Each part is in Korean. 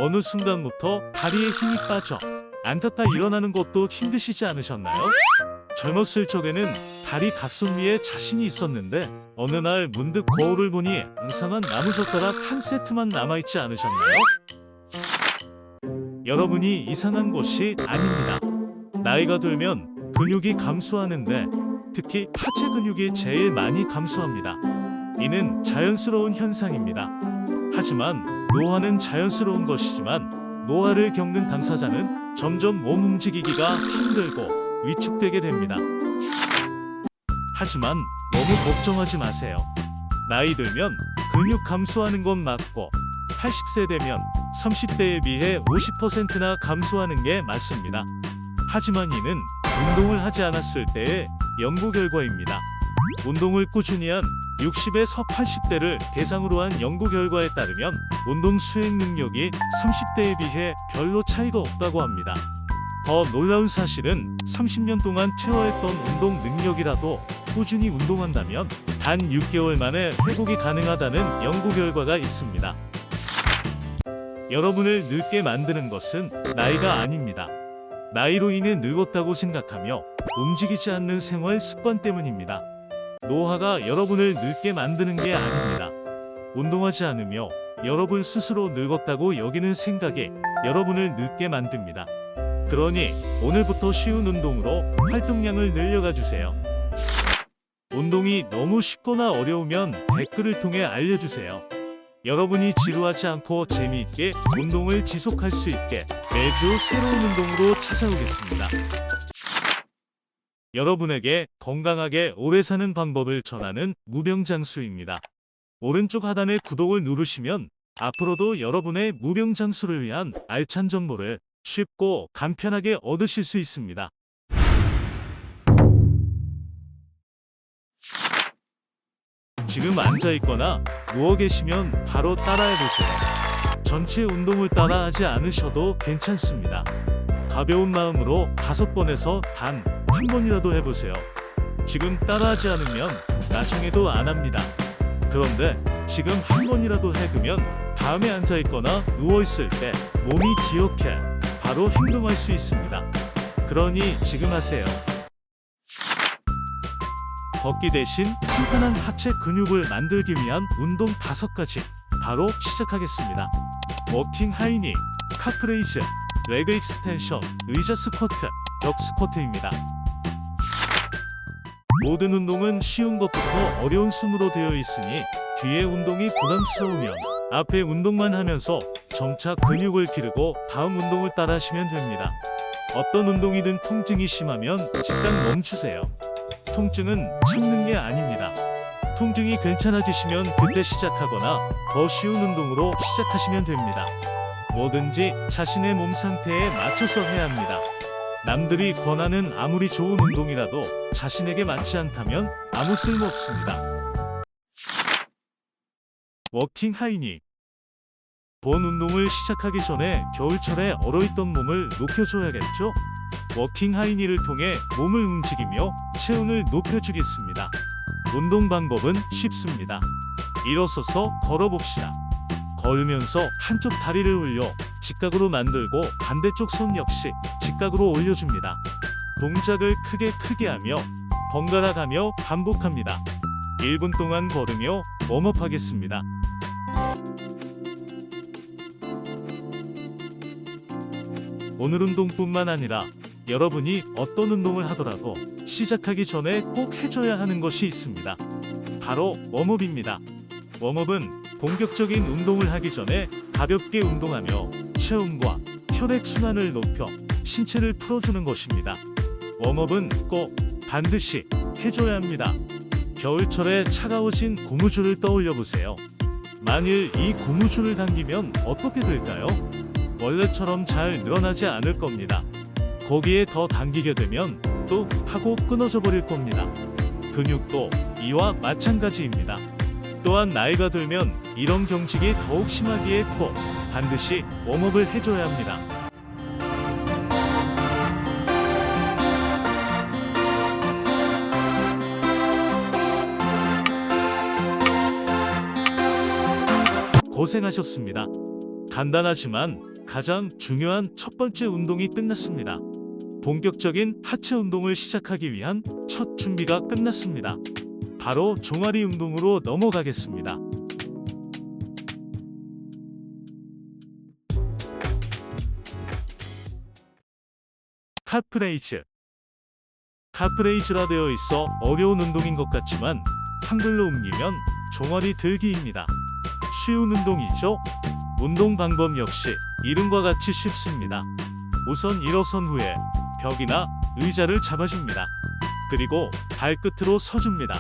어느 순간부터 다리에 힘이 빠져 앉았다 일어나는 것도 힘드시지 않으셨나요? 젊었을 적에는 다리 각선 위에 자신이 있었는데 어느 날 문득 거울을 보니 앙상한 나무젓가락 한 세트만 남아있지 않으셨나요? 여러분이 이상한 것이 아닙니다. 나이가 들면 근육이 감소하는데 특히 하체 근육이 제일 많이 감소합니다. 이는 자연스러운 현상입니다. 하지만 노화는 자연스러운 것이지만 노화를 겪는 당사자는 점점 몸 움직이기가 힘들고 위축되게 됩니다. 하지만 너무 걱정하지 마세요. 나이 들면 근육 감소하는 건 맞고 80세 되면 30대에 비해 50%나 감소하는 게 맞습니다. 하지만 이는 운동을 하지 않았을 때의 연구 결과입니다. 운동을 꾸준히 한 60에서 80대를 대상으로 한 연구 결과에 따르면 운동 수행 능력이 30대에 비해 별로 차이가 없다고 합니다. 더 놀라운 사실은 30년 동안 퇴화했던 운동 능력이라도 꾸준히 운동한다면 단 6개월 만에 회복이 가능하다는 연구 결과가 있습니다. 여러분을 늙게 만드는 것은 나이가 아닙니다. 나이로 인해 늙었다고 생각하며 움직이지 않는 생활 습관 때문입니다. 노화가 여러분을 늙게 만드는 게 아닙니다. 운동하지 않으며 여러분 스스로 늙었다고 여기는 생각이 여러분을 늙게 만듭니다. 그러니 오늘부터 쉬운 운동으로 활동량을 늘려가 주세요. 운동이 너무 쉽거나 어려우면 댓글을 통해 알려주세요. 여러분이 지루하지 않고 재미있게 운동을 지속할 수 있게 매주 새로운 운동으로 찾아오겠습니다. 여러분에게 건강하게 오래 사는 방법을 전하는 무병장수입니다. 오른쪽 하단의 구독을 누르시면 앞으로도 여러분의 무병장수를 위한 알찬 정보를 쉽고 간편하게 얻으실 수 있습니다. 지금 앉아있거나 누워 계시면 바로 따라해보세요. 전체 운동을 따라하지 않으셔도 괜찮습니다. 가벼운 마음으로 5번에서 단 한 번이라도 해보세요. 지금 따라하지 않으면 나중에도 안 합니다. 그런데 지금 한 번이라도 해두면 다음에 앉아있거나 누워있을 때 몸이 기억해 바로 행동할 수 있습니다. 그러니 지금 하세요. 걷기 대신 탄탄한 하체 근육을 만들기 위한 운동 5가지 바로 시작하겠습니다. 워킹 하이니, 카프레이즈, 레그 익스텐션, 의자 스쿼트, 벽 스쿼트입니다. 모든 운동은 쉬운 것부터 어려운 순으로 되어 있으니 뒤에 운동이 부담스러우면 앞에 운동만 하면서 점차 근육을 기르고 다음 운동을 따라 하시면 됩니다. 어떤 운동이든 통증이 심하면 즉각 멈추세요. 통증은 참는 게 아닙니다. 통증이 괜찮아지시면 그때 시작하거나 더 쉬운 운동으로 시작하시면 됩니다. 뭐든지 자신의 몸 상태에 맞춰서 해야 합니다. 남들이 권하는 아무리 좋은 운동이라도 자신에게 맞지 않다면 아무 쓸모 없습니다. 워킹 하이니. 본 운동을 시작하기 전에 겨울철에 얼어있던 몸을 녹여줘야겠죠? 워킹 하이니를 통해 몸을 움직이며 체온을 높여주겠습니다. 운동 방법은 쉽습니다. 일어서서 걸어봅시다. 걸으면서 한쪽 다리를 올려 직각으로 만들고 반대쪽 손 역시 직각으로 올려줍니다. 동작을 크게 하며 번갈아 가며 반복합니다. 1분 동안 걸으며 웜업하겠습니다. 오늘 운동뿐만 아니라 여러분이 어떤 운동을 하더라도 시작하기 전에 꼭 해줘야 하는 것이 있습니다. 바로 웜업입니다. 웜업은 본격적인 운동을 하기 전에 가볍게 운동하며 체온과 혈액순환을 높여 신체를 풀어주는 것입니다. 웜업은 꼭 반드시 해줘야 합니다. 겨울철에 차가워진 고무줄을 떠올려 보세요. 만일 이 고무줄을 당기면 어떻게 될까요? 원래처럼 잘 늘어나지 않을 겁니다. 거기에 더 당기게 되면 뚝 하고 끊어져 버릴 겁니다. 근육도 이와 마찬가지입니다. 또한 나이가 들면 이런 경직이 더욱 심하기에 꼭 반드시 웜업을 해줘야 합니다. 고생하셨습니다. 간단하지만 가장 중요한 첫 번째 운동이 끝났습니다. 본격적인 하체 운동을 시작하기 위한 첫 준비가 끝났습니다. 바로 종아리 운동으로 넘어가겠습니다. 카프레이즈. 카프레이즈라 되어 있어 어려운 운동인 것 같지만 한글로 옮기면 종아리 들기입니다. 쉬운 운동이죠? 운동 방법 역시 이름과 같이 쉽습니다. 우선 일어선 후에 벽이나 의자를 잡아줍니다. 그리고 발끝으로 서줍니다.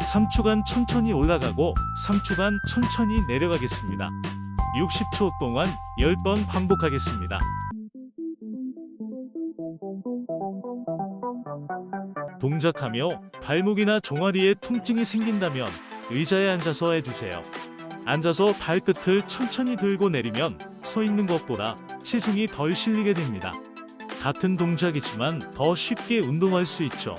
3초간 천천히 올라가고 3초간 천천히 내려가겠습니다. 60초 동안 10번 반복하겠습니다. 동작하며 발목이나 종아리에 통증이 생긴다면 의자에 앉아서 해주세요. 앉아서 발끝을 천천히 들고 내리면 서 있는 것보다 체중이 덜 실리게 됩니다. 같은 동작이지만 더 쉽게 운동할 수 있죠.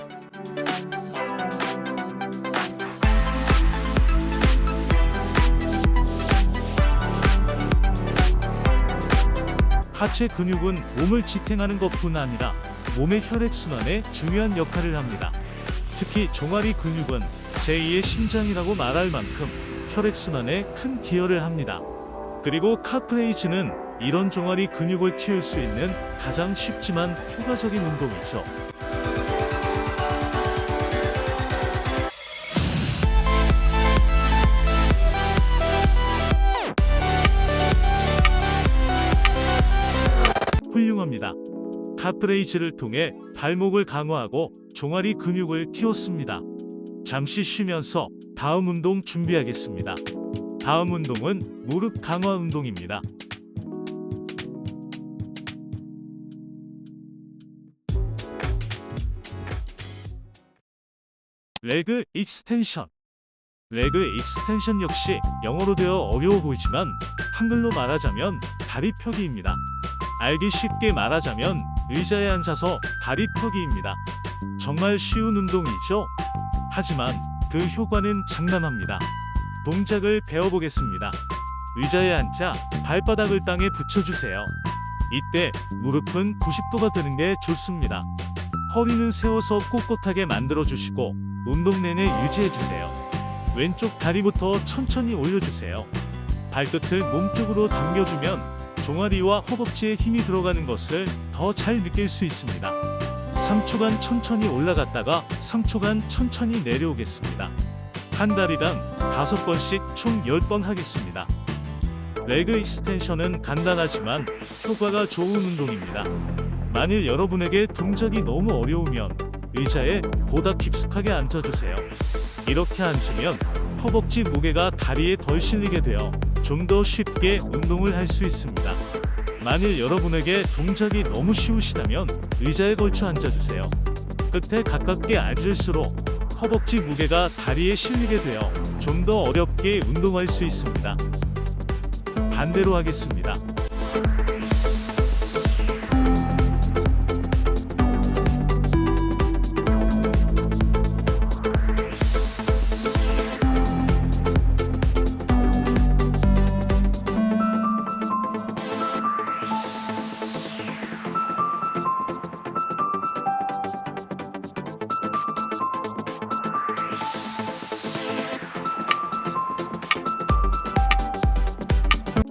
하체 근육은 몸을 지탱하는 것뿐 아니라 몸의 혈액순환에 중요한 역할을 합니다. 특히 종아리 근육은 제2의 심장이라고 말할 만큼 혈액순환에 큰 기여를 합니다. 그리고 카프레이즈는 이런 종아리 근육을 키울 수 있는 가장 쉽지만 효과적인 운동이죠. 훌륭합니다. 카프레이즈를 통해 발목을 강화하고 종아리 근육을 키웠습니다. 잠시 쉬면서 다음 운동 준비하겠습니다. 다음 운동은 무릎 강화 운동입니다. 레그 익스텐션. 레그 익스텐션 역시 영어로 되어 어려워 보이지만 한글로 말하자면 다리 펴기입니다. 알기 쉽게 말하자면 의자에 앉아서 다리 펴기입니다. 정말 쉬운 운동이죠? 하지만 그 효과는 장난합니다. 동작을 배워보겠습니다. 의자에 앉아 발바닥을 땅에 붙여주세요. 이때 무릎은 90도가 되는 게 좋습니다. 허리는 세워서 꼿꼿하게 만들어주시고 운동 내내 유지해주세요. 왼쪽 다리부터 천천히 올려주세요. 발끝을 몸쪽으로 당겨주면 종아리와 허벅지에 힘이 들어가는 것을 더 잘 느낄 수 있습니다. 3초간 천천히 올라갔다가 3초간 천천히 내려오겠습니다. 한 다리당 5번씩 총 10번 하겠습니다. 레그 익스텐션은 간단하지만 효과가 좋은 운동입니다. 만일 여러분에게 동작이 너무 어려우면 의자에 보다 깊숙하게 앉아주세요. 이렇게 앉으면 허벅지 무게가 다리에 덜 실리게 되어 좀 더 쉽게 운동을 할 수 있습니다. 만일 여러분에게 동작이 너무 쉬우시다면 의자에 걸쳐 앉아주세요. 끝에 가깝게 앉을수록 허벅지 무게가 다리에 실리게 되어 좀 더 어렵게 운동할 수 있습니다. 반대로 하겠습니다.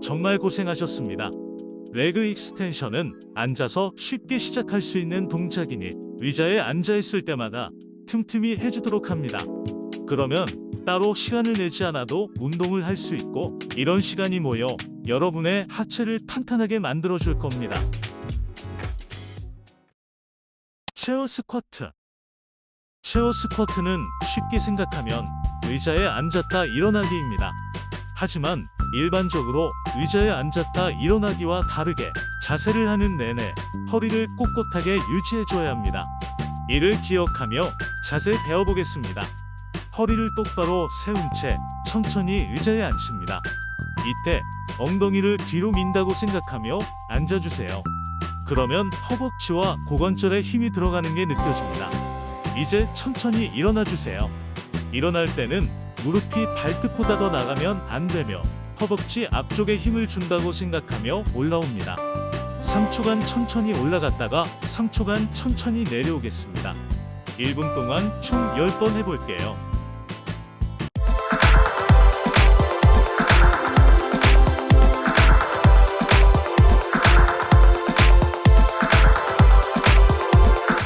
정말 고생하셨습니다. 레그 익스텐션은 앉아서 쉽게 시작할 수 있는 동작이니 의자에 앉아있을 때마다 틈틈이 해주도록 합니다. 그러면 따로 시간을 내지 않아도 운동을 할 수 있고 이런 시간이 모여 여러분의 하체를 탄탄하게 만들어줄 겁니다. 체어 스쿼트. 체어 스쿼트는 쉽게 생각하면 의자에 앉았다 일어나기입니다. 하지만 일반적으로 의자에 앉았다 일어나기와 다르게 자세를 하는 내내 허리를 꼿꼿하게 유지해줘야 합니다. 이를 기억하며 자세 배워보겠습니다. 허리를 똑바로 세운 채 천천히 의자에 앉습니다. 이때 엉덩이를 뒤로 민다고 생각하며 앉아주세요. 그러면 허벅지와 고관절에 힘이 들어가는 게 느껴집니다. 이제 천천히 일어나주세요. 일어날 때는 무릎이 발끝보다 더 나가면 안 되며 허벅지 앞쪽에 힘을 준다고 생각하며 올라옵니다. 3초간 천천히 올라갔다가 3초간 천천히 내려오겠습니다. 1분 동안 총 10번 해볼게요.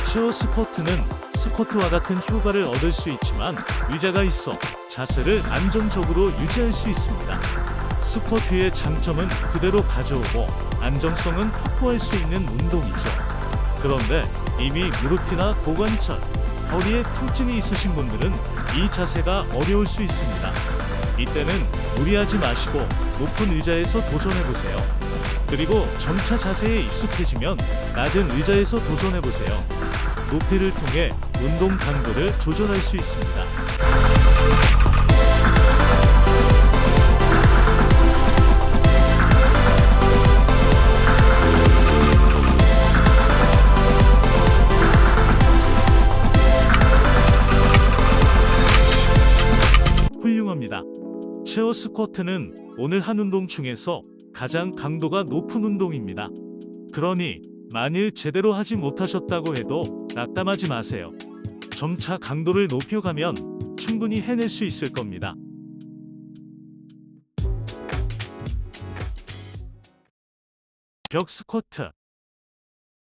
체어 스쿼트는 스쿼트와 같은 효과를 얻을 수 있지만 의자가 있어 자세를 안정적으로 유지할 수 있습니다. 스쿼트의 장점은 그대로 가져오고 안정성은 확보할 수 있는 운동이죠. 그런데 이미 무릎이나 고관절, 허리에 통증이 있으신 분들은 이 자세가 어려울 수 있습니다. 이때는 무리하지 마시고 높은 의자에서 도전해보세요. 그리고 점차 자세에 익숙해지면 낮은 의자에서 도전해보세요. 높이를 통해 운동 강도를 조절할 수 있습니다. 훌륭합니다. 체어 스쿼트는 오늘 한 운동 중에서 가장 강도가 높은 운동입니다. 그러니 만일 제대로 하지 못하셨다고 해도 낙담하지 마세요. 점차 강도를 높여가면 충분히 해낼 수 있을 겁니다. 벽 스쿼트.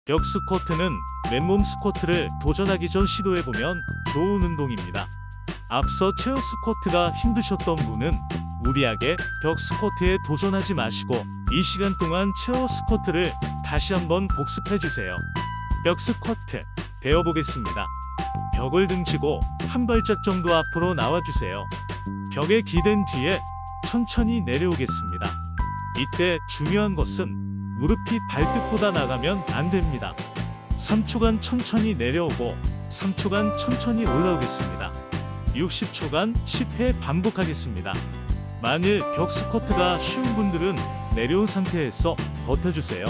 벽 스쿼트는 맨몸 스쿼트를 도전하기 전 시도해보면 좋은 운동입니다. 앞서 체어 스쿼트가 힘드셨던 분은 무리하게 벽 스쿼트에 도전하지 마시고 이 시간 동안 체어 스쿼트를 다시 한번 복습해주세요. 벽 스쿼트 배워보겠습니다. 벽을 등지고 한 발짝 정도 앞으로 나와주세요. 벽에 기댄 뒤에 천천히 내려오겠습니다. 이때 중요한 것은 무릎이 발끝보다 나가면 안 됩니다. 3초간 천천히 내려오고 3초간 천천히 올라오겠습니다. 60초간 10회 반복하겠습니다. 만일 벽 스쿼트가 쉬운 분들은 내려온 상태에서 버텨주세요.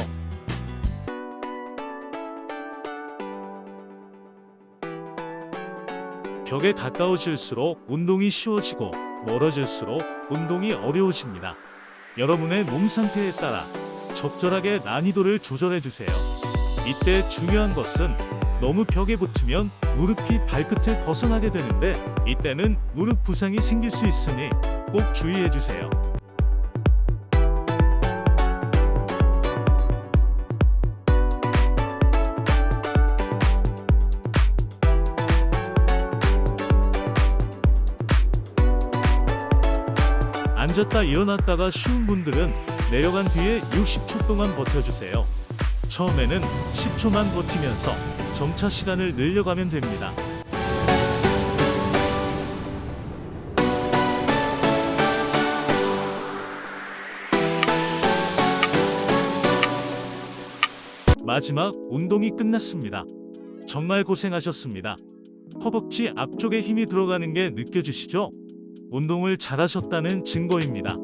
벽에 가까워질수록 운동이 쉬워지고 멀어질수록 운동이 어려워집니다. 여러분의 몸 상태에 따라 적절하게 난이도를 조절해주세요. 이때 중요한 것은 너무 벽에 붙으면 무릎이 발끝을 벗어나게 되는데 이때는 무릎 부상이 생길 수 있으니 꼭 주의해주세요. 앉았다 일어났다가 쉬운 분들은 내려간 뒤에 60초 동안 버텨주세요. 처음에는 10초만 버티면서 점차 시간을 늘려가면 됩니다. 마지막 운동이 끝났습니다. 정말 고생하셨습니다. 허벅지 앞쪽에 힘이 들어가는 게 느껴지시죠? 운동을 잘하셨다는 증거입니다.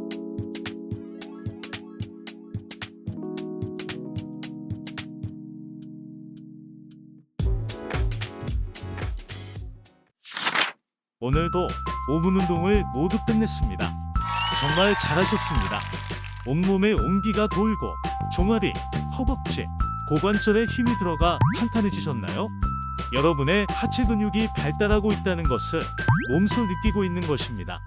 오늘도 5분 운동을 모두 끝냈습니다. 정말 잘하셨습니다. 온몸에 온기가 돌고 종아리, 허벅지, 고관절에 힘이 들어가 탄탄해지셨나요? 여러분의 하체 근육이 발달하고 있다는 것을 몸소 느끼고 있는 것입니다.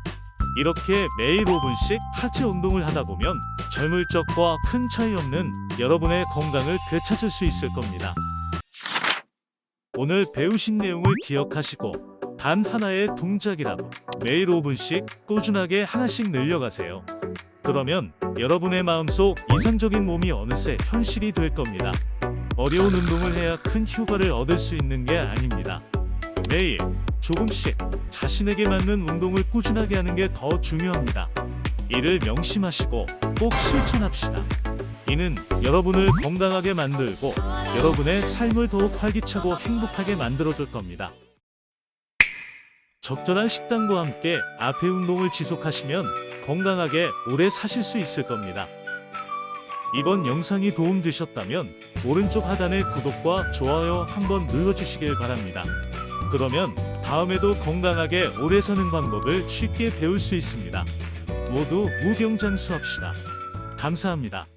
이렇게 매일 5분씩 하체 운동을 하다 보면 젊을 적과 큰 차이 없는 여러분의 건강을 되찾을 수 있을 겁니다. 오늘 배우신 내용을 기억하시고 단 하나의 동작이라도 매일 5분씩 꾸준하게 하나씩 늘려가세요. 그러면 여러분의 마음속 이상적인 몸이 어느새 현실이 될 겁니다. 어려운 운동을 해야 큰 효과를 얻을 수 있는 게 아닙니다. 매일 조금씩 자신에게 맞는 운동을 꾸준하게 하는 게 더 중요합니다. 이를 명심하시고 꼭 실천합시다. 이는 여러분을 건강하게 만들고 여러분의 삶을 더욱 활기차고 행복하게 만들어줄 겁니다. 적절한 식단과 함께 앞의 운동을 지속하시면 건강하게 오래 사실 수 있을 겁니다. 이번 영상이 도움되셨다면 오른쪽 하단의 구독과 좋아요 한번 눌러주시길 바랍니다. 그러면 다음에도 건강하게 오래 사는 방법을 쉽게 배울 수 있습니다. 모두 무병장수합시다. 감사합니다.